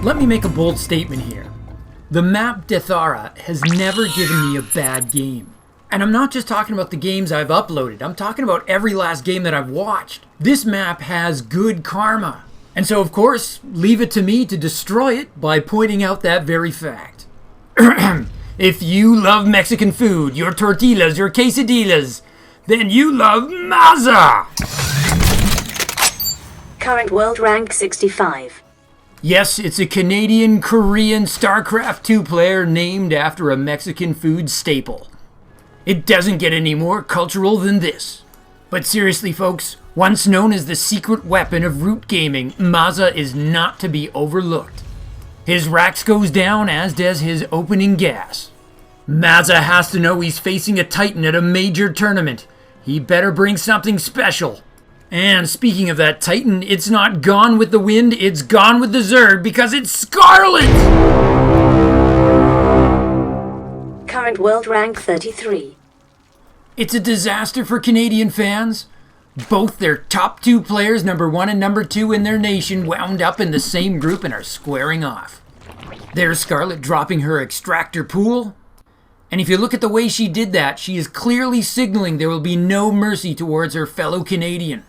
Let me make a bold statement here. The map Dethara has never given me a bad game. And I'm not just talking about the games I've uploaded, I'm talking about every last game that I've watched. This map has good karma. And so of course, leave it to me to destroy it by pointing out that very fact. If you love Mexican food, your tortillas, your quesadillas, then you love Mazza! Current world rank 65. Yes, it's a Canadian-Korean Starcraft II player named after a Mexican food staple. It doesn't get any more cultural than this. But seriously, folks, once known as the secret weapon of root gaming, Mazza is not to be overlooked. His Rax goes down, as does his opening gas. Mazza has to know he's facing a Titan at a major tournament. He better bring something special. And speaking of that Titan, it's not gone with the wind, it's gone with the Zerg because it's Scarlet! Current world rank 33. It's a disaster for Canadian fans. Both their top two players, number 1 and number 2 in their nation, wound up in the same group and are squaring off. There's Scarlet dropping her extractor pool. And if you look at the way she did that, she is clearly signaling there will be no mercy towards her fellow Canadian.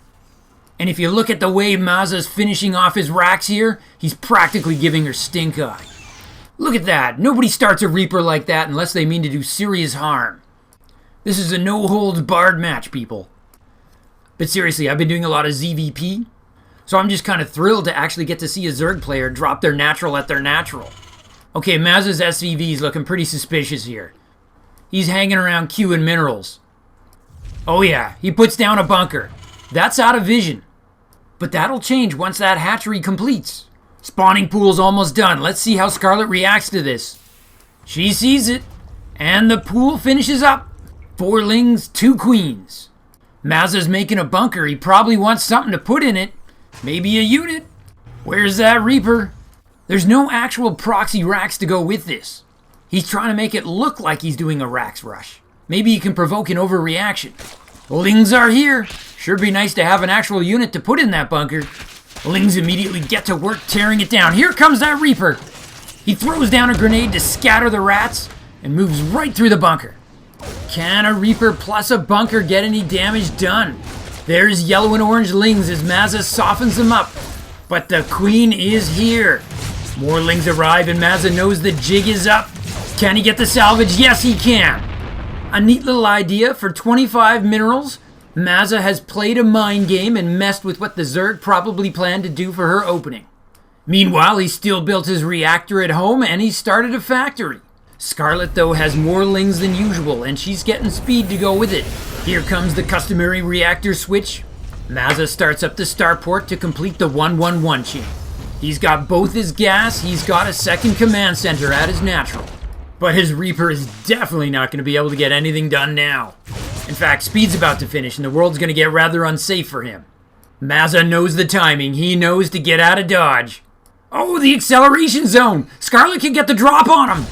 And if you look at the way Mazza's finishing off his Rax here, he's practically giving her stink eye. Look at that. Nobody starts a Reaper like that unless they mean to do serious harm. This is a no-holds-barred match, people. But seriously, I've been doing a lot of ZVP, so I'm just kind of thrilled to actually get to see a Zerg player drop their natural at their natural. Okay, Mazza's SVV is looking pretty suspicious here. He's hanging around Q and minerals. Oh yeah, he puts down a bunker. That's out of vision. But that'll change once that hatchery completes. Spawning pool's almost done. Let's see how Scarlet reacts to this. She sees it, and the pool finishes up. 4 lings, 2 queens. Mazza's making a bunker. He probably wants something to put in it. Maybe a unit. Where's that Reaper? There's no actual proxy Rax to go with this. He's trying to make it look like he's doing a Rax rush. Maybe he can provoke an overreaction. Lings are here. Sure be nice to have an actual unit to put in that bunker. Lings immediately get to work tearing it down. Here comes that Reaper. He throws down a grenade to scatter the rats and moves right through the bunker. Can a Reaper plus a bunker get any damage done? There's yellow and orange lings as Mazza softens them up. But the queen is here. More lings arrive and Mazza knows the jig is up. Can he get the salvage? Yes, he can. A neat little idea. For 25 minerals, Mazza has played a mind game and messed with what the Zerg probably planned to do for her opening. Meanwhile, he still built his reactor at home and he started a factory. Scarlet, though, has more lings than usual, and she's getting speed to go with it. Here comes the customary reactor switch. Mazza starts up the starport to complete the 111 chain. He's got both his gas, he's got a second command center at his natural. But his Reaper is definitely not going to be able to get anything done now. In fact, speed's about to finish, and the world's going to get rather unsafe for him. Mazza knows the timing. He knows to get out of dodge. Oh, the acceleration zone! Scarlet can get the drop on him!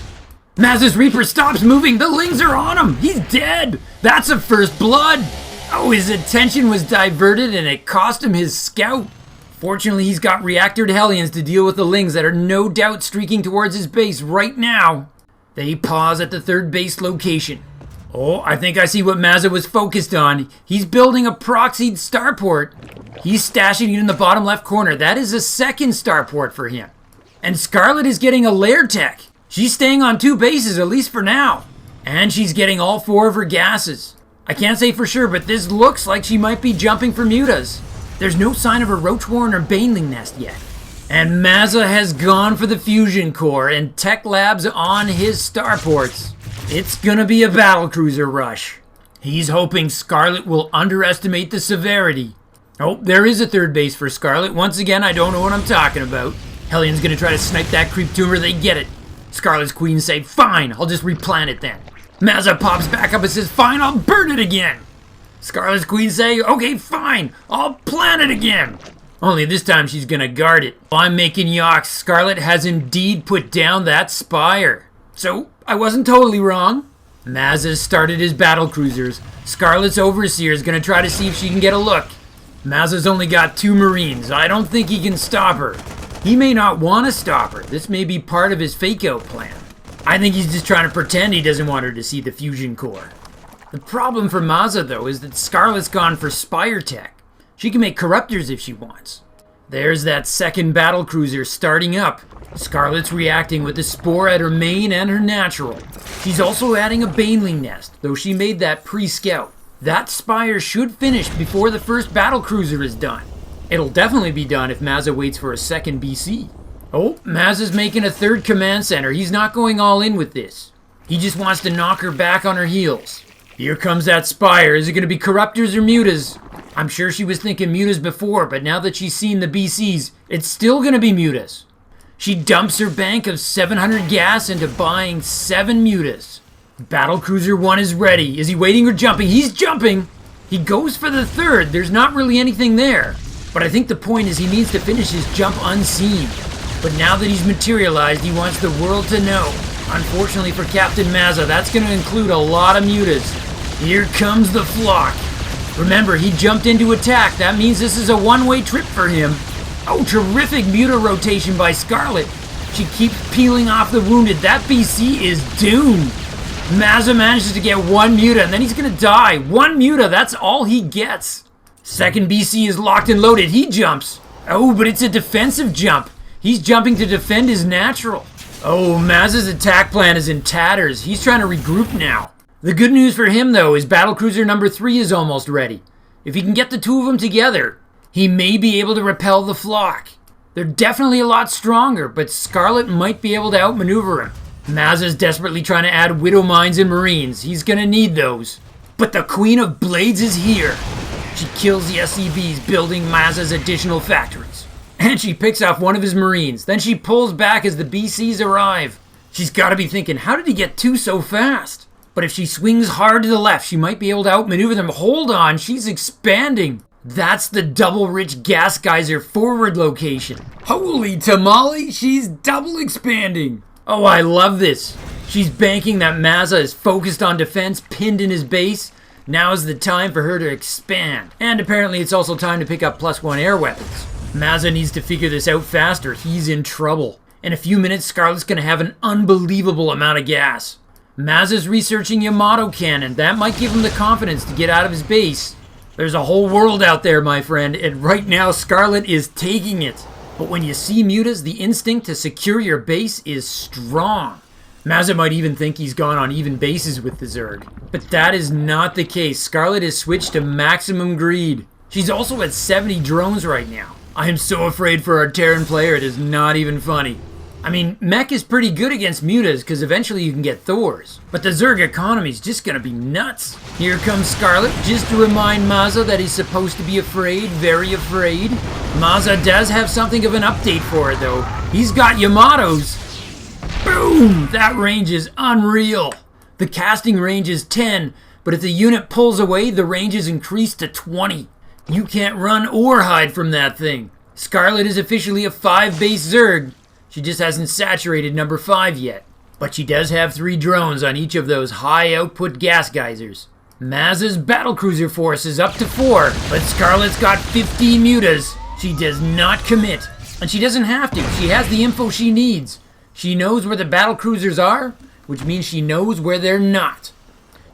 Mazza's Reaper stops moving. The lings are on him. He's dead. That's a first blood. Oh, his attention was diverted and it cost him his scout. Fortunately, he's got reactored Hellions to deal with the lings that are no doubt streaking towards his base right now. They pause at the 3rd base location. Oh, I think I see what Mazza was focused on. He's building a proxied starport. He's stashing it in the bottom left corner. That is a 2nd starport for him. And Scarlet is getting a lair tech. She's staying on 2 bases, at least for now. And she's getting all 4 of her gases. I can't say for sure, but this looks like she might be jumping for mutas. There's no sign of a Roachwarren or Baneling nest yet. And Mazza has gone for the fusion core and tech labs on his starports. It's gonna be a battlecruiser rush. He's hoping Scarlet will underestimate the severity. Oh, there is a 3rd base for Scarlet. Once again, I don't know what I'm talking about. Hellion's gonna try to snipe that creep tumor. They get it. Scarlet's queens say, fine, I'll just replant it then. Mazza pops back up and says, fine, I'll burn it again. Scarlet's queens say, okay, fine, I'll plant it again. Only this time she's gonna guard it. While I'm making yawks, Scarlet has indeed put down that spire. So, I wasn't totally wrong. Mazza started his battle cruisers. Scarlet's overseer is gonna try to see if she can get a look. Mazza's only got 2 Marines. I don't think he can stop her. He may not want to stop her. This may be part of his fake-out plan. I think he's just trying to pretend he doesn't want her to see the fusion core. The problem for Mazza, though, is that Scarlet's gone for Spire tech. She can make corruptors if she wants. There's that second battlecruiser starting up. Scarlet's reacting with the spore at her main and her natural. She's also adding a baneling nest, though she made that pre-scout. That Spire should finish before the first battlecruiser is done. It'll definitely be done if Mazza waits for a second BC. Oh, Mazza's making a third command center. He's not going all in with this. He just wants to knock her back on her heels. Here comes that Spire. Is it going to be corruptors or mutas? I'm sure she was thinking mutas before, but now that she's seen the BCs, it's still going to be mutas. She dumps her bank of 700 gas into buying 7 mutas. Battlecruiser 1 is ready. Is he waiting or jumping? He's jumping! He goes for the third. There's not really anything there. But I think the point is he needs to finish his jump unseen. But now that he's materialized, he wants the world to know. Unfortunately for Captain Mazza, that's going to include a lot of mutas. Here comes the flock. Remember, he jumped into attack. That means this is a one-way trip for him. Oh, terrific muta rotation by Scarlet. She keeps peeling off the wounded. That BC is doomed. Mazza manages to get 1 muta, and then he's going to die. 1 muta, that's all he gets. Second BC is locked and loaded. He jumps. Oh, but it's a defensive jump. He's jumping to defend his natural. Oh, Mazza's attack plan is in tatters. He's trying to regroup now. The good news for him, though, is battlecruiser number 3 is almost ready. If he can get the two of them together, he may be able to repel the flock. They're definitely a lot stronger, but Scarlet might be able to outmaneuver him. Mazza's desperately trying to add Widow Mines and Marines. He's gonna need those. But the Queen of Blades is here. She kills the SCVs, building Mazza's additional factories. And she picks off one of his Marines. Then she pulls back as the BCs arrive. She's gotta be thinking, how did he get 2 so fast? But if she swings hard to the left, she might be able to outmaneuver them. Hold on, she's expanding. That's the double rich gas geyser forward location. Holy tamale, she's double expanding. Oh, I love this. She's banking that Mazza is focused on defense, pinned in his base. Now's the time for her to expand. And apparently it's also time to pick up +1 air weapons. Mazza needs to figure this out faster. He's in trouble. In a few minutes, Scarlet's gonna have an unbelievable amount of gas. Mazza's researching Yamato cannon. That might give him the confidence to get out of his base. There's a whole world out there, my friend, and right now Scarlet is taking it. But when you see mutas, the instinct to secure your base is strong. Mazza might even think he's gone on even bases with the Zerg. But that is not the case. Scarlet has switched to maximum greed. She's also at 70 drones right now. I am so afraid for our Terran player, it is not even funny. I mean, mech is pretty good against mutas because eventually you can get Thors. But the Zerg economy is just gonna be nuts. Here comes Scarlet, just to remind Mazza that he's supposed to be afraid, very afraid. Mazza does have something of an update for her though. He's got Yamatos. Boom! That range is unreal. The casting range is 10, but if the unit pulls away, the range is increased to 20. You can't run or hide from that thing. Scarlet is officially a 5-base Zerg. She just hasn't saturated number 5 yet. But she does have 3 drones on each of those high-output gas geysers. Mazza's battlecruiser force is up to 4, but Scarlet's got 15 mutas. She does not commit. And she doesn't have to. She has the info she needs. She knows where the battlecruisers are, which means she knows where they're not.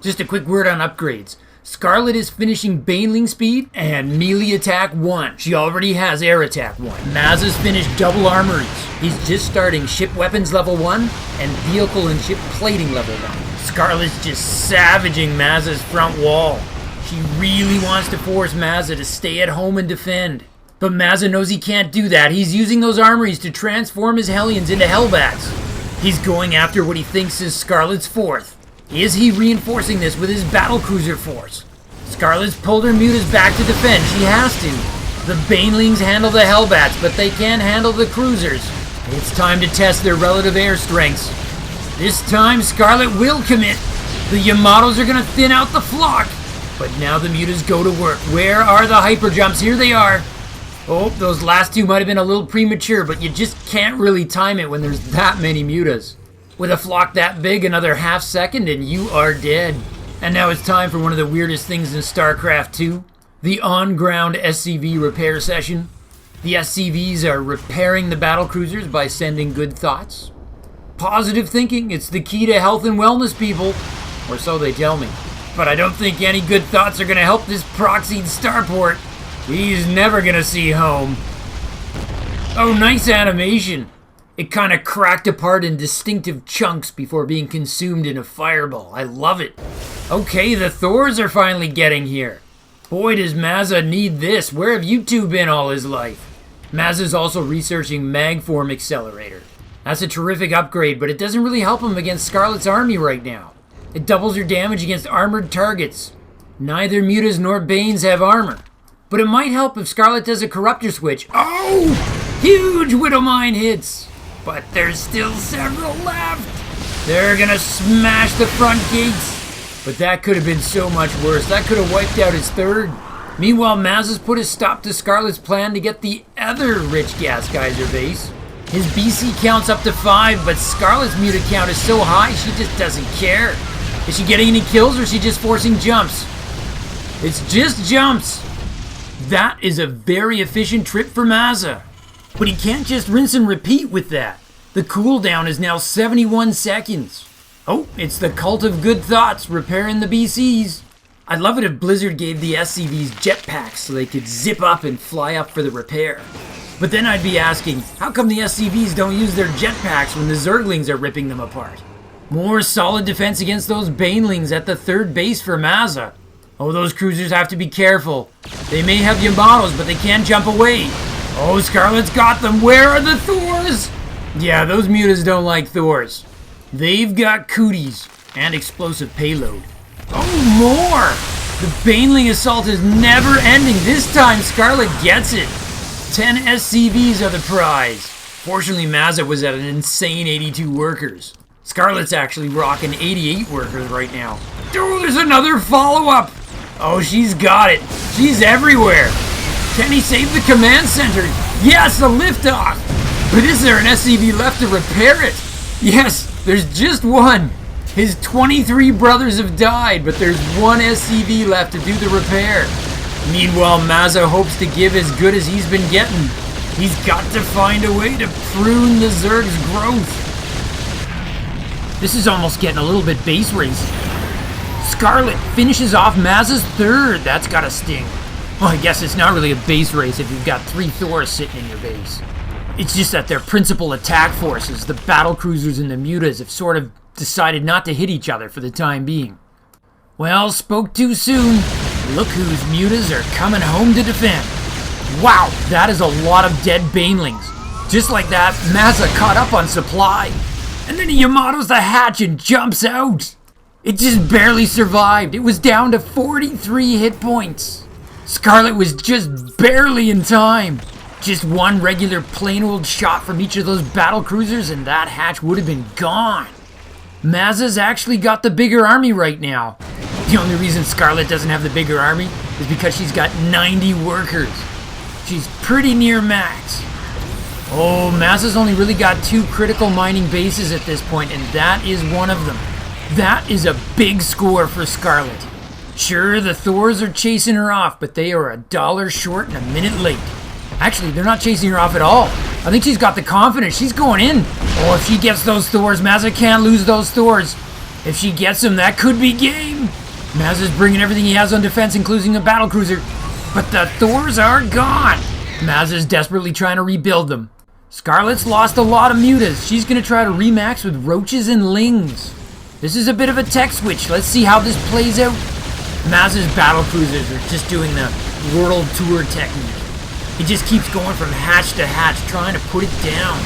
Just a quick word on upgrades. Scarlet is finishing Baneling speed and melee attack 1. She already has air attack 1. Mazza's finished double armories. He's just starting ship weapons level 1 and vehicle and ship plating level 1. Scarlet's just savaging Mazza's front wall. She really wants to force Mazza to stay at home and defend. But Mazza knows he can't do that. He's using those armories to transform his Hellions into Hellbats. He's going after what he thinks is Scarlet's 4th. Is he reinforcing this with his battlecruiser force? Scarlet's pulled her mutas back to defend. She has to. The Banelings handle the Hellbats, but they can't handle the cruisers. It's time to test their relative air strengths. This time, Scarlet will commit. The Yamatos are gonna thin out the flock. But now the mutas go to work. Where are the hyper jumps? Here they are. Oh, those last 2 might have been a little premature, but you just can't really time it when there's that many mutas. With a flock that big, another half second and you are dead. And now it's time for one of the weirdest things in Starcraft II, the on-ground SCV repair session. The SCVs are repairing the battlecruisers by sending good thoughts. Positive thinking, it's the key to health and wellness, people. Or so they tell me. But I don't think any good thoughts are gonna help this proxied starport. He's never gonna see home. Oh, nice animation. It kind of cracked apart in distinctive chunks before being consumed in a fireball. I love it. Okay, the Thors are finally getting here. Boy, does Mazza need this. Where have you two been all his life? Mazza's also researching Magform Accelerator. That's a terrific upgrade, but it doesn't really help him against Scarlet's army right now. It doubles your damage against armored targets. Neither Mutas nor Banes have armor. But it might help if Scarlet does a Corruptor switch. Oh! Huge Widowmine hits! But there's still several left. They're gonna smash the front gates. But that could have been so much worse. That could have wiped out his third. Meanwhile, Mazza's put a stop to Scarlet's plan to get the other rich gas geyser base. His BC count's up to 5, but Scarlet's muta count is so high she just doesn't care. Is she getting any kills or is she just forcing jumps? It's just jumps. That is a very efficient trip for Mazza. But he can't just rinse and repeat with that. The cooldown is now 71 seconds. Oh, it's the Cult of Good Thoughts repairing the BCs. I'd love it if Blizzard gave the SCVs jetpacks so they could zip up and fly up for the repair. But then I'd be asking, how come the SCVs don't use their jetpacks when the Zerglings are ripping them apart? More solid defense against those Banelings at the third base for Mazza. Oh, those cruisers have to be careful. They may have Yamatos, but they can't jump away. Oh, Scarlet's got them. Where are the Thors? Yeah, those mutas don't like Thors. They've got cooties and explosive payload. Oh, more! The Baneling assault is never ending. This time, Scarlet gets it. 10 SCVs are the prize. Fortunately, Mazza was at an insane 82 workers. Scarlet's actually rocking 88 workers right now. Oh, there's another follow-up. Oh, she's got it. She's everywhere. Can he save the command center? Yes, a liftoff. But is there an SCV left to repair it? Yes, there's just one. His 23 brothers have died, but there's one SCV left to do the repair. Meanwhile, Mazza hopes to give as good as he's been getting. He's got to find a way to prune the Zerg's growth. This is almost getting a little bit base racing. Scarlet finishes off Mazza's third. That's gotta sting. Well, I guess it's not really a base race if you've got 3 Thors sitting in your base. It's just that their principal attack forces, the battlecruisers and the mutas, have sort of decided not to hit each other for the time being. Well, spoke too soon. Look whose mutas are coming home to defend. Wow, that is a lot of dead Banelings. Just like that, Mazza caught up on supply. And then he Yamatos the hatch and jumps out. It just barely survived. It was down to 43 hit points. Scarlet was just barely in time. Just one regular plain old shot from each of those battlecruisers and that hatch would have been gone. Mazza's actually got the bigger army right now. The only reason Scarlet doesn't have the bigger army is because she's got 90 workers. She's pretty near max. Oh, Mazza's only really got 2 critical mining bases at this point, and that is one of them. That is a big score for Scarlet. Sure, the Thors are chasing her off, but they are $1 short and a minute late. Actually, they're not chasing her off at all. I think she's got the confidence. She's going in. Oh, if she gets those Thors, Mazza can't lose those Thors. If she gets them, that could be game. Mazza's bringing everything he has on defense, including a battlecruiser. But the Thors are gone. Mazza's desperately trying to rebuild them. Scarlet's lost a lot of mutas. She's going to try to remax with roaches and lings. This is a bit of a tech switch. Let's see how this plays out. Mazza's battlecruisers are just doing the world tour technique. He just keeps going from hatch to hatch, trying to put it down.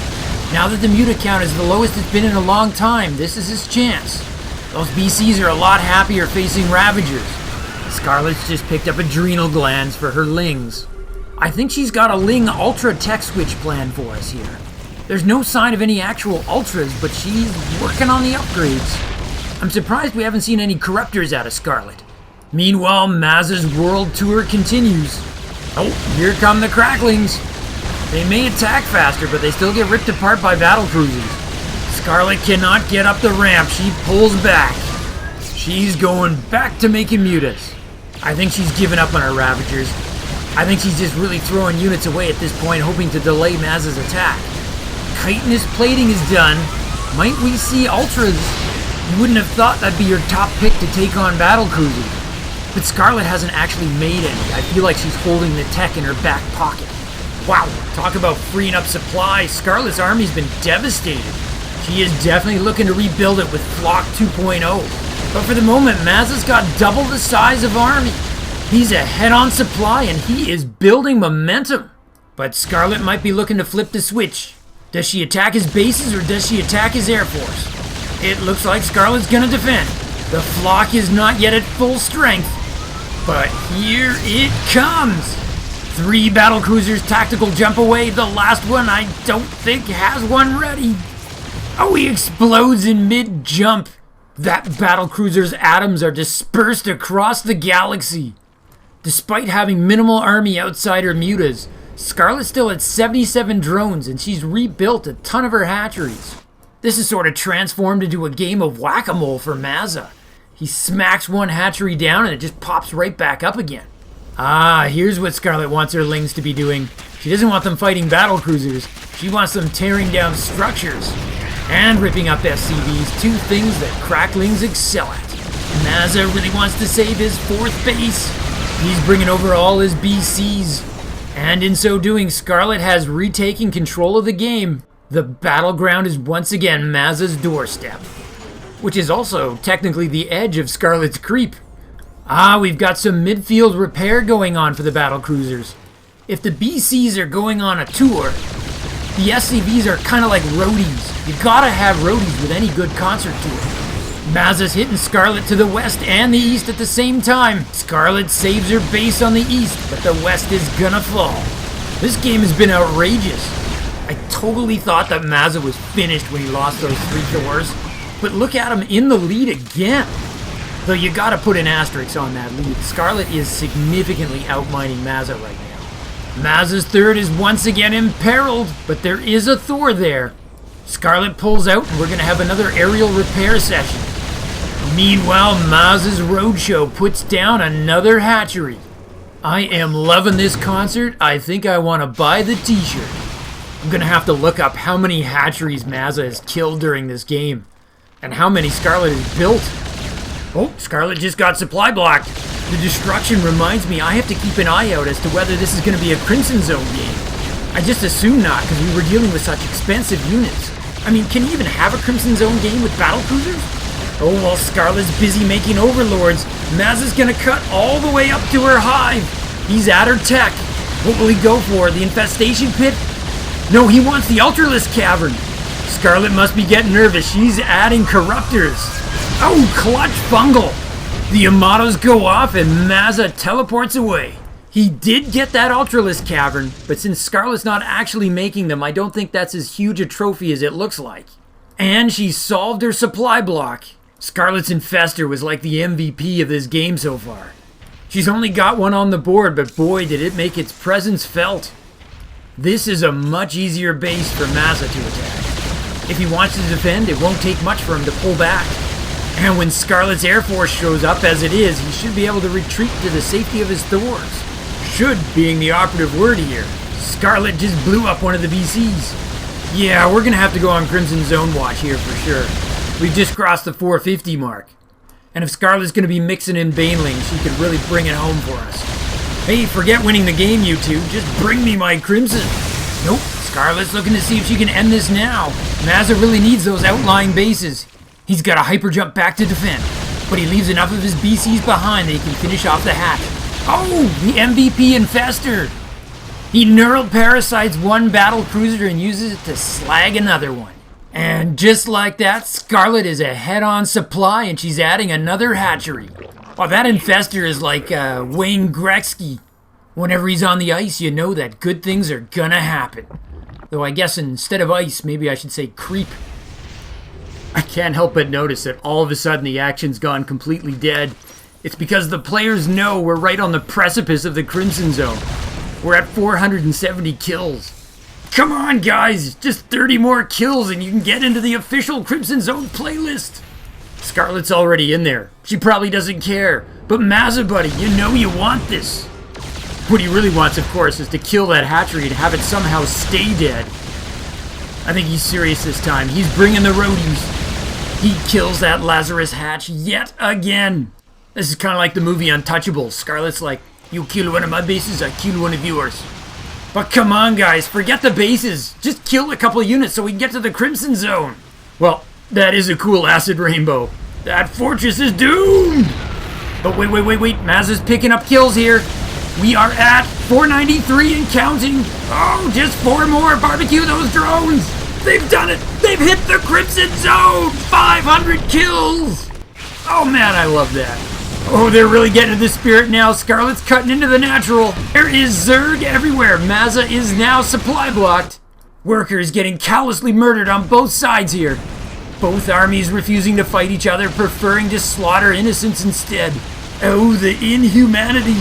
Now that the muta count is the lowest it's been in a long time, this is his chance. Those BCs are a lot happier facing Ravagers. Scarlet's just picked up adrenal glands for her lings. I think she's got a Ling Ultra tech switch plan for us here. There's no sign of any actual Ultras, but she's working on the upgrades. I'm surprised we haven't seen any Corruptors out of Scarlet. Meanwhile, Mazza's world tour continues. Oh, here come the Cracklings. They may attack faster, but they still get ripped apart by battlecruisers. Scarlet cannot get up the ramp. She pulls back. She's going back to making mutas. I think she's given up on her Ravagers. I think she's just really throwing units away at this point, hoping to delay Mazza's attack. Chitinous plating is done. Might we see Ultras? You wouldn't have thought that'd be your top pick to take on battlecruisers. But Scarlet hasn't actually made any. I feel like she's holding the tech in her back pocket. Wow, talk about freeing up supply. Scarlet's army's been devastated. She is definitely looking to rebuild it with Flock 2.0. But for the moment, Mazza's got double the size of army. He's ahead on supply and he is building momentum. But Scarlet might be looking to flip the switch. Does she attack his bases or does she attack his air force? It looks like Scarlet's gonna defend. The Flock is not yet at full strength. But here it comes! 3 battlecruisers tactical jump away. The last one I don't think has one ready. Oh, he explodes in mid-jump. That battlecruiser's atoms are dispersed across the galaxy. Despite having minimal army outside her mutas, Scarlet's still at 77 drones and she's rebuilt a ton of her hatcheries. This is sort of transformed into a game of whack-a-mole for Mazza. He smacks one hatchery down and it just pops right back up again. Ah, here's what Scarlet wants her lings to be doing. She doesn't want them fighting battlecruisers. She wants them tearing down structures and ripping up SCVs, 2 things that cracklings excel at. Mazza really wants to save his 4th base. He's bringing over all his BCs. And in so doing, Scarlet has retaken control of the game. The battleground is once again Mazza's doorstep, which is also technically the edge of Scarlet's creep. Ah, we've got some midfield repair going on for the battlecruisers. If the BCs are going on a tour, the SCVs are kind of like roadies. You gotta have roadies with any good concert tour. Mazza's hitting Scarlet to the west and the east at the same time. Scarlet saves her base on the east, but the west is gonna fall. This game has been outrageous. I totally thought that Mazza was finished when he lost those 3 doors, but look at him in the lead again. Though you gotta put an asterisk on that lead. Scarlet is significantly outmining Mazza right now. Mazza's 3rd is once again imperiled, but there is a Thor there. Scarlet pulls out and we're gonna have another aerial repair session. Meanwhile, Mazza's roadshow puts down another hatchery. I am loving this concert. I think I want to buy the t-shirt. I'm gonna have to look up how many hatcheries Mazza has killed during this game and how many Scarlet has built. Oh, Scarlet just got supply blocked. The destruction reminds me I have to keep an eye out as to whether this is going to be a Crimson Zone game. I just assume not because we were dealing with such expensive units. I mean, can you even have a Crimson Zone game with battlecruisers? Oh, while Scarlet's busy making overlords, Mazza's going to cut all the way up to her hive. He's at her tech. What will he go for? The infestation pit? No, he wants the Ultralisk cavern. Scarlet must be getting nervous. She's adding corruptors. Oh, clutch fungal! The Amatos go off and Mazza teleports away. He did get that Ultralisk cavern, but since Scarlet's not actually making them, I don't think that's as huge a trophy as it looks like. And she solved her supply block. Scarlet's Infestor was like the MVP of this game so far. She's only got one on the board, but boy did it make its presence felt. This is a much easier base for Mazza to attack. If he wants to defend, it won't take much for him to pull back. And when Scarlet's Air Force shows up as it is, he should be able to retreat to the safety of his Thors. Should being the operative word here. Scarlet just blew up one of the BCs. Yeah, we're gonna have to go on Crimson Zone watch here for sure. We've just crossed the 450 mark. And if Scarlet's gonna be mixing in Banelings, she could really bring it home for us. Hey, forget winning the game, you two. Just bring me my Crimson. Nope, Scarlet's looking to see if she can end this now. Mazza really needs those outlying bases. He's got a hyper jump back to defend, but he leaves enough of his BCs behind that he can finish off the hatch. Oh, the MVP Infestor! He neural parasites one battle cruiser and uses it to slag another one. And just like that, Scarlet is ahead on supply and she's adding another hatchery. Oh, that Infestor is like Wayne Gretzky. Whenever he's on the ice, you know that good things are gonna happen. Though I guess instead of ice, maybe I should say creep. I can't help but notice that all of a sudden the action's gone completely dead. It's because the players know we're right on the precipice of the Crimson Zone. We're at 470 kills. Come on, guys! Just 30 more kills and you can get into the official Crimson Zone playlist! Scarlet's already in there. She probably doesn't care. But Mazza, buddy, you know you want this. What he really wants, of course, is to kill that hatchery and have it somehow stay dead. I think he's serious this time. He's bringing the roadies. He kills that Lazarus hatch yet again. This is kind of like the movie Untouchables. Scarlet's like, you kill one of my bases, I kill one of yours. But come on, guys, forget the bases. Just kill a couple of units so we can get to the Crimson Zone. Well, that is a cool acid rainbow. That fortress is doomed. But wait. Mazza's picking up kills here. We are at 493 and counting. Oh, just 4 more. Barbecue those drones. They've done it. They've hit the Crimson Zone. 500 kills. Oh, man, I love that. Oh, they're really getting into the spirit now. Scarlet's cutting into the natural. There is Zerg everywhere. Mazza is now supply blocked. Workers getting callously murdered on both sides here. Both armies refusing to fight each other, preferring to slaughter innocents instead. Oh, the inhumanity.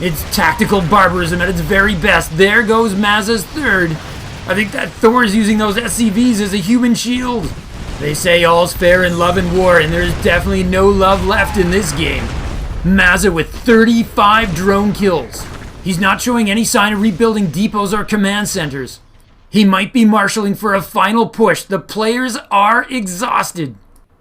It's tactical barbarism at its very best. There goes Mazza's third. I think that Thor's using those SCVs as a human shield. They say all's fair in love and war, and there's definitely no love left in this game. Mazza with 35 drone kills. He's not showing any sign of rebuilding depots or command centers. He might be marshalling for a final push. The players are exhausted.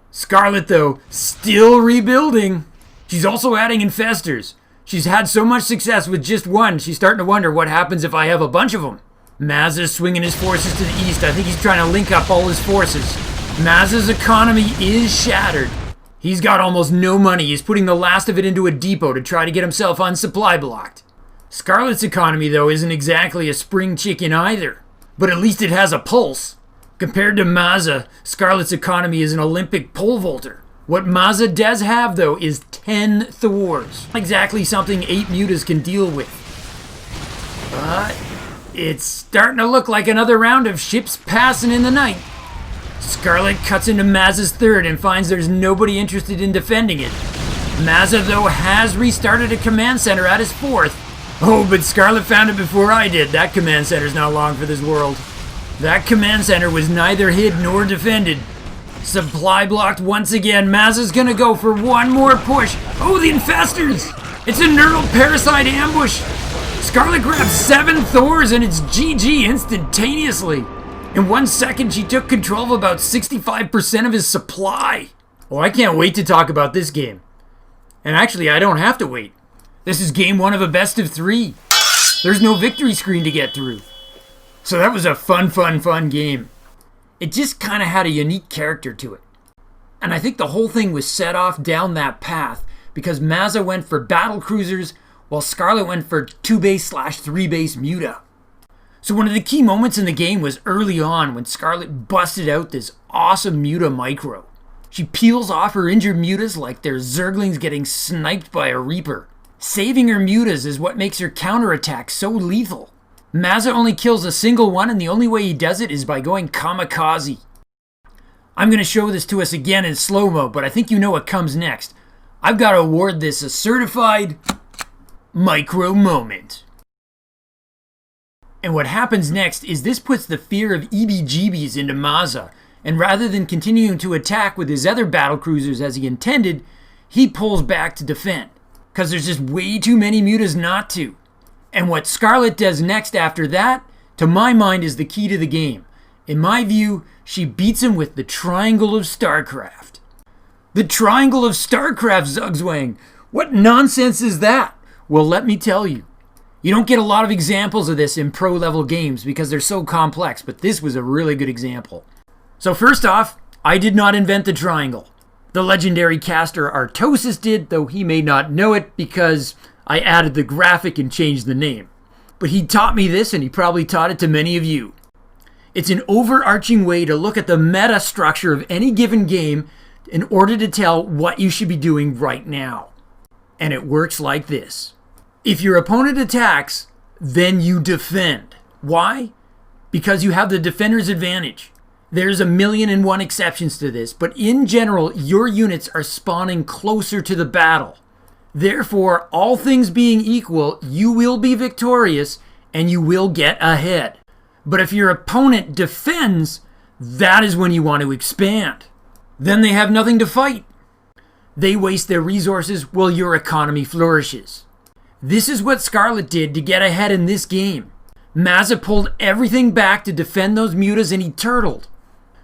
Scarlet, though, still rebuilding. She's also adding infestors. She's had so much success with just one, she's starting to wonder what happens if I have a bunch of them. Mazza's swinging his forces to the east. I think he's trying to link up all his forces. Mazza's economy is shattered. He's got almost no money. He's putting the last of it into a depot to try to get himself on supply blocked. Scarlet's economy, though, isn't exactly a spring chicken either. But at least it has a pulse. Compared to Mazza, Scarlet's economy is an Olympic pole vaulter. What Mazza does have, though, is 10 Thors. Not exactly something 8 mutas can deal with. But it's starting to look like another round of ships passing in the night. Scarlet cuts into Mazza's third and finds there's nobody interested in defending it. Mazza, though, has restarted a command center at his fourth. Oh, but Scarlet found it before I did. That command center's not long for this world. That command center was neither hid nor defended. Supply blocked once again. Mazza's gonna go for one more push. Oh, the infestors! It's a neural parasite ambush. Scarlet grabs 7 Thors and it's GG instantaneously. In 1 second, she took control of about 65% of his supply. Oh, I can't wait to talk about this game. And actually, I don't have to wait. This is game 1 of a best of 3. There's no victory screen to get through. So that was a fun game. It just kind of had a unique character to it. And I think the whole thing was set off down that path because Mazza went for battle cruisers while Scarlet went for 2-base/3 base muta. So one of the key moments in the game was early on when Scarlet busted out this awesome muta micro. She peels off her injured mutas like they're Zerglings getting sniped by a Reaper. Saving her mutas is what makes her counterattack so lethal. Mazza only kills a single one, and the only way he does it is by going kamikaze. I'm going to show this to us again in slow-mo, but I think you know what comes next. I've got to award this a certified micro moment. And what happens next is this puts the fear of EBGBs into Mazza, and rather than continuing to attack with his other battlecruisers as he intended, he pulls back to defend, because there's just way too many mutas not to. And what Scarlet does next after that, to my mind, is the key to the game. In my view, she beats him with the Triangle of Starcraft. The Triangle of Starcraft, Zugzwang! What nonsense is that? Well, let me tell you. You don't get a lot of examples of this in pro-level games because they're so complex, but this was a really good example. So first off, I did not invent the triangle. The legendary caster Artosis did, though he may not know it because I added the graphic and changed the name. But he taught me this, and he probably taught it to many of you. It's an overarching way to look at the meta structure of any given game in order to tell what you should be doing right now. And it works like this. If your opponent attacks, then you defend. Why? Because you have the defender's advantage. There's 1,000,001 exceptions to this, but in general, your units are spawning closer to the battle. Therefore, all things being equal, you will be victorious and you will get ahead. But if your opponent defends, that is when you want to expand. Then they have nothing to fight. They waste their resources while your economy flourishes. This is what Scarlet did to get ahead in this game. Mazza pulled everything back to defend those mutas and he turtled.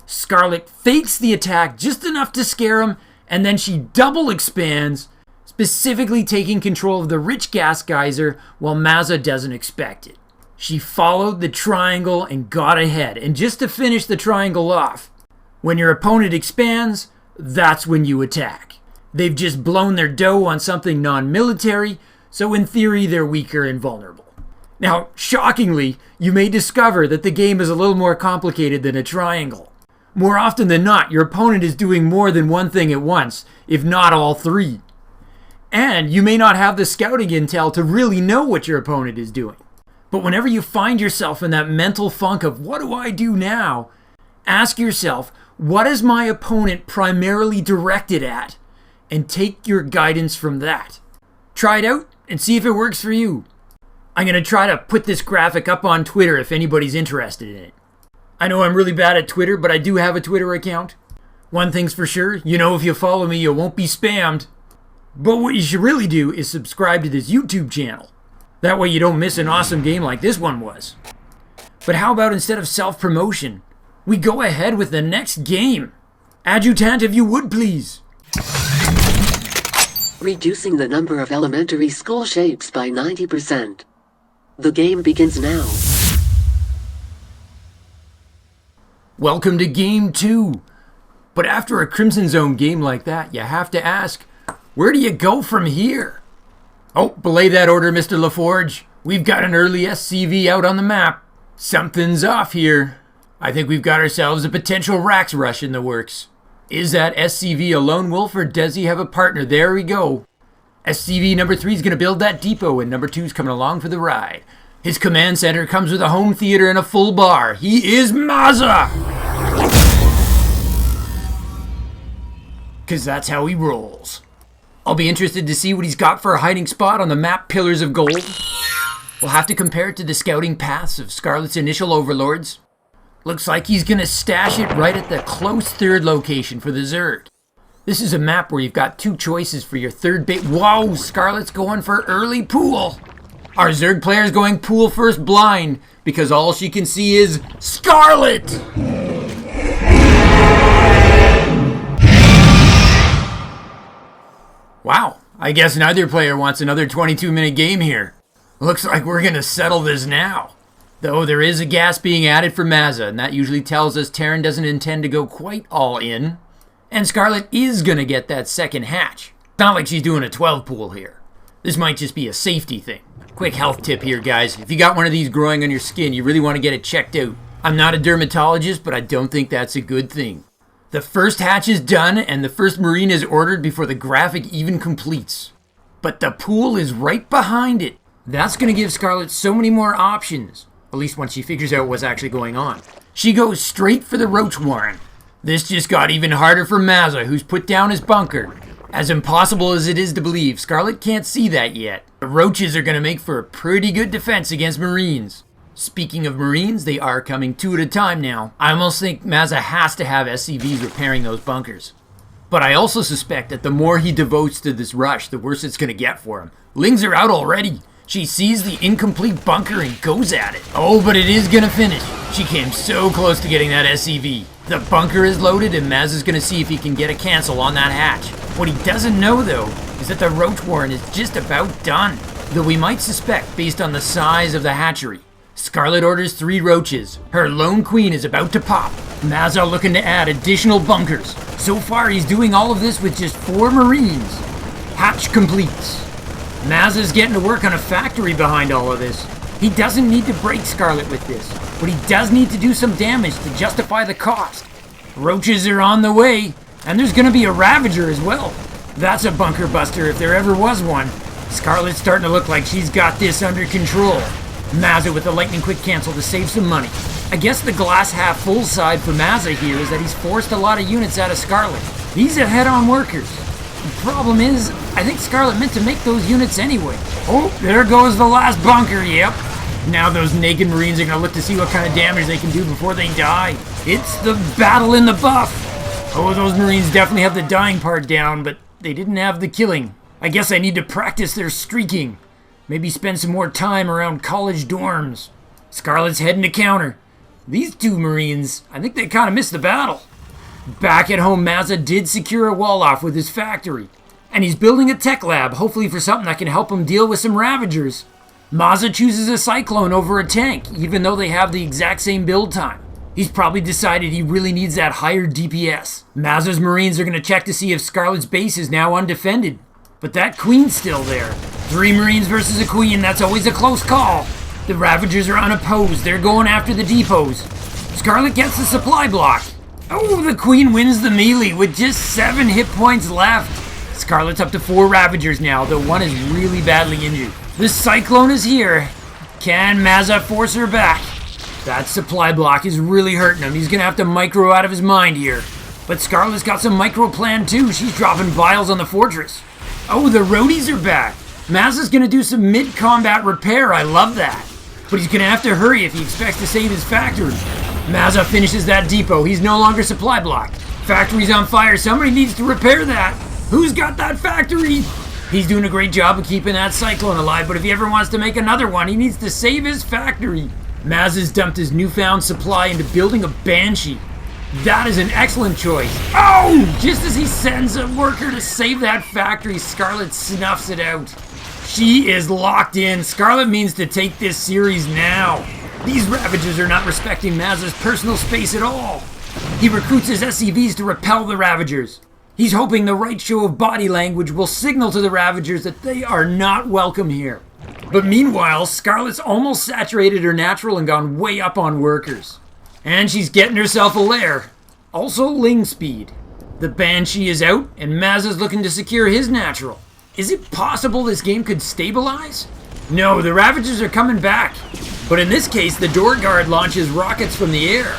Scarlet fakes the attack just enough to scare him, and then she double expands, specifically taking control of the rich gas geyser while Mazza doesn't expect it. She followed the triangle and got ahead, and just to finish the triangle off, when your opponent expands, that's when you attack. They've just blown their dough on something non-military, so in theory they're weaker and vulnerable. Now, shockingly, you may discover that the game is a little more complicated than a triangle. More often than not, your opponent is doing more than one thing at once, if not all three. And you may not have the scouting intel to really know what your opponent is doing. But whenever you find yourself in that mental funk of what do I do now, ask yourself, what is my opponent primarily directed at? And take your guidance from that. Try it out and see if it works for you. I'm going to try to put this graphic up on Twitter if anybody's interested in it. I know I'm really bad at Twitter, but I do have a Twitter account. One thing's for sure, you know if you follow me, you won't be spammed. But what you should really do is subscribe to this YouTube channel. That way you don't miss an awesome game like this one was. But how about instead of self-promotion, we go ahead with the next game? Adjutant, if you would please. Reducing the number of elementary school shapes by 90%. The game begins now. Welcome to Game 2. But after a Crimson Zone game like that, you have to ask, where do you go from here? Oh, belay that order, Mr. LaForge. We've got an early SCV out on the map. Something's off here. I think we've got ourselves a potential Rax rush in the works. Is that SCV a lone wolf or does he have a partner? There we go. SCV number 3 is going to build that depot and number 2 is coming along for the ride. His command center comes with a home theater and a full bar. He is Mazza! Because that's how he rolls. I'll be interested to see what he's got for a hiding spot on the map Pillars of Gold. We'll have to compare it to the scouting paths of Scarlet's initial overlords. Looks like he's going to stash it right at the close third location for the Zerg. This is a map where you've got 2 choices for your third bait. Whoa, Scarlet's going for early pool. Our Zerg player's going pool first blind because all she can see is Scarlet! Wow, I guess neither player wants another 22-minute game here. Looks like we're going to settle this now. Though there is a gas being added for Mazza, and that usually tells us Terran doesn't intend to go quite all in. And Scarlet is going to get that second hatch. It's not like she's doing a 12 pool here. This might just be a safety thing. Quick health tip here, guys. If you got one of these growing on your skin, you really want to get it checked out. I'm not a dermatologist, but I don't think that's a good thing. The first hatch is done, and the first Marine is ordered before the graphic even completes. But the pool is right behind it. That's going to give Scarlet so many more options. At least once she figures out what's actually going on. She goes straight for the Roach Warren. This just got even harder for Mazza, who's put down his bunker. As impossible as it is to believe, Scarlet can't see that yet. The Roaches are going to make for a pretty good defense against Marines. Speaking of Marines, they are coming 2 at a time now. I almost think Mazza has to have SCVs repairing those bunkers. But I also suspect that the more he devotes to this rush, the worse it's going to get for him. Lings are out already. She sees the incomplete bunker and goes at it. Oh, but it is going to finish. She came so close to getting that SCV. The bunker is loaded and Mazza's going to see if he can get a cancel on that hatch. What he doesn't know, though, is that the Roach Warren is just about done. Though we might suspect based on the size of the hatchery. Scarlet orders 3 roaches. Her lone queen is about to pop. Mazza looking to add additional bunkers. So far, he's doing all of this with just 4 Marines. Hatch completes. Mazza's getting to work on a factory behind all of this. He doesn't need to break Scarlet with this, but he does need to do some damage to justify the cost. Roaches are on the way, and there's going to be a Ravager as well. That's a bunker buster if there ever was one. Scarlet's starting to look like she's got this under control. Mazza with the lightning quick cancel to save some money. I guess the glass half full side for Mazza here is that he's forced a lot of units out of Scarlet. These are head-on workers. The problem is, I think Scarlet meant to make those units anyway. Oh, there goes the last bunker, yep. Now those naked Marines are going to look to see what kind of damage they can do before they die. It's the battle in the buff. Oh, those Marines definitely have the dying part down, but they didn't have the killing. I guess I need to practice their streaking. Maybe spend some more time around college dorms. Scarlet's heading to counter. These two Marines, I think they kind of missed the battle. Back at home, Mazza did secure a wall off with his factory. And he's building a tech lab, hopefully for something that can help him deal with some Ravagers. Mazza chooses a Cyclone over a tank, even though they have the exact same build time. He's probably decided he really needs that higher DPS. Mazza's Marines are going to check to see if Scarlet's base is now undefended. But that Queen's still there. 3 Marines versus a Queen, that's always a close call. The Ravagers are unopposed, they're going after the depots. Scarlet gets the supply block. Oh, the Queen wins the melee with just 7 hit points left. Scarlet's up to 4 Ravagers now, though one is really badly injured. The Cyclone is here. Can Mazza force her back? That supply block is really hurting him. He's going to have to micro out of his mind here. But Scarlet's got some micro plan too. She's dropping vials on the fortress. Oh, the roadies are back. Mazza's going to do some mid-combat repair. I love that. But he's going to have to hurry if he expects to save his factory. Mazza finishes that depot. He's no longer supply blocked. Factory's on fire. Somebody needs to repair that. Who's got that factory? He's doing a great job of keeping that Cyclone alive, but if he ever wants to make another one, he needs to save his factory. Mazza's dumped his newfound supply into building a Banshee. That is an excellent choice. Oh! Just as he sends a worker to save that factory, Scarlet snuffs it out. She is locked in. Scarlet means to take this series now. These Ravagers are not respecting Mazza's personal space at all. He recruits his SCVs to repel the Ravagers. He's hoping the right show of body language will signal to the Ravagers that they are not welcome here. But meanwhile, Scarlet's almost saturated her natural and gone way up on workers. And she's getting herself a lair. Also Ling speed. The Banshee is out, and Mazza's looking to secure his natural. Is it possible this game could stabilize? No, the Ravagers are coming back. But in this case, the door guard launches rockets from the air.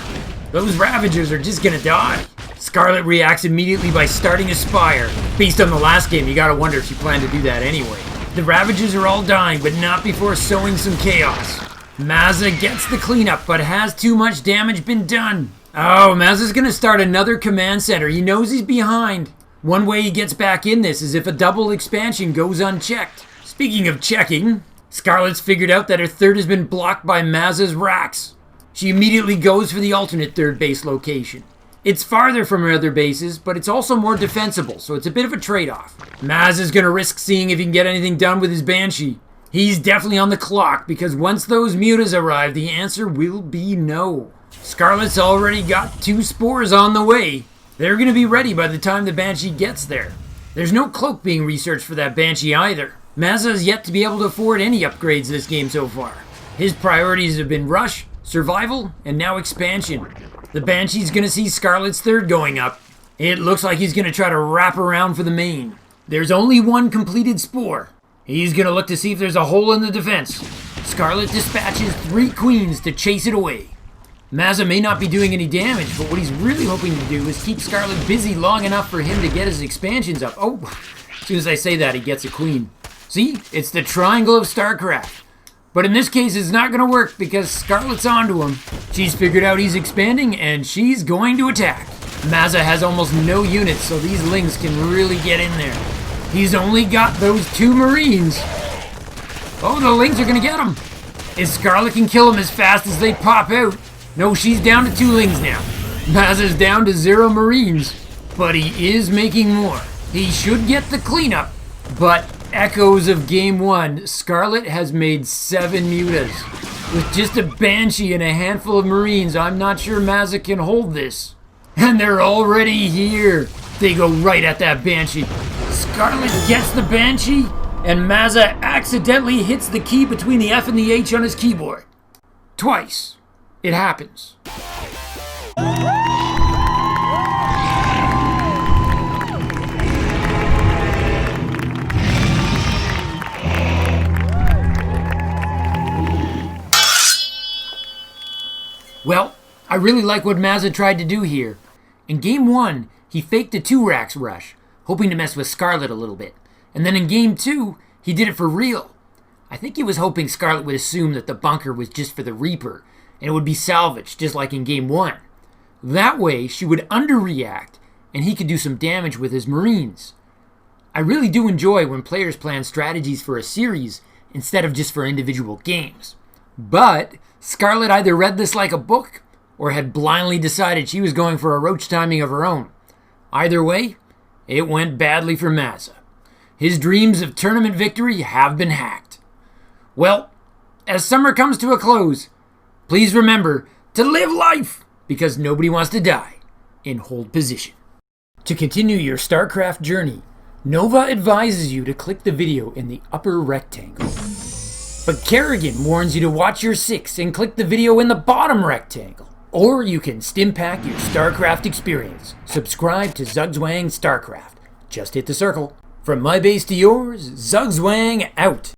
Those Ravagers are just gonna die. Scarlet reacts immediately by starting a Spire. Based on the last game, you gotta wonder if she planned to do that anyway. The Ravagers are all dying, but not before sowing some chaos. Mazza gets the cleanup, but has too much damage been done? Oh, Mazza's gonna start another command center. He knows he's behind. One way he gets back in this is if a double expansion goes unchecked. Speaking of checking, Scarlet's figured out that her third has been blocked by Mazza's racks. She immediately goes for the alternate third base location. It's farther from her other bases, but it's also more defensible, so it's a bit of a trade-off. Mazza's gonna risk seeing if he can get anything done with his Banshee. He's definitely on the clock, because once those mutas arrive, the answer will be no. Scarlet's already got 2 spores on the way. They're gonna be ready by the time the Banshee gets there. There's no cloak being researched for that Banshee either. Mazza has yet to be able to afford any upgrades this game so far. His priorities have been rush, survival, and now expansion. The Banshee's gonna see Scarlet's third going up. It looks like he's gonna try to wrap around for the main. There's only 1 completed spore. He's gonna look to see if there's a hole in the defense. Scarlet dispatches 3 queens to chase it away. Mazza may not be doing any damage, but what he's really hoping to do is keep Scarlet busy long enough for him to get his expansions up. Oh, as soon as I say that, he gets a queen. See? It's the triangle of Starcraft. But in this case, it's not going to work because Scarlet's onto him. She's figured out he's expanding, and she's going to attack. Mazza has almost no units, so these Lings can really get in there. He's only got those 2 Marines. Oh, the Lings are going to get him. If Scarlet can kill him as fast as they pop out. No, she's down to 2 Lings now. Mazza's down to 0 Marines. But he is making more. He should get the cleanup, but echoes of game 1, Scarlet has made 7 mutas. With just a Banshee and a handful of Marines, I'm not sure Mazza can hold this. And they're already here. They go right at that Banshee. Scarlet gets the Banshee, and Mazza accidentally hits the key between the F and the H on his keyboard. Twice. It happens. Well, I really like what Mazza tried to do here. In game 1, he faked a 2 racks rush, hoping to mess with Scarlet a little bit. And then in game 2, he did it for real. I think he was hoping Scarlet would assume that the bunker was just for the Reaper, and it would be salvaged, just like in game 1. That way, she would underreact, and he could do some damage with his Marines. I really do enjoy when players plan strategies for a series instead of just for individual games. But Scarlett either read this like a book or had blindly decided she was going for a roach timing of her own. Either way, it went badly for Mazza. His dreams of tournament victory have been hacked. Well, as summer comes to a close, please remember to live life because nobody wants to die in hold position. To continue your StarCraft journey, Nova advises you to click the video in the upper rectangle. But Kerrigan warns you to watch your 6 and click the video in the bottom rectangle. Or you can stimpack your StarCraft experience. Subscribe to Zugzwang StarCraft. Just hit the circle. From my base to yours, Zugzwang out.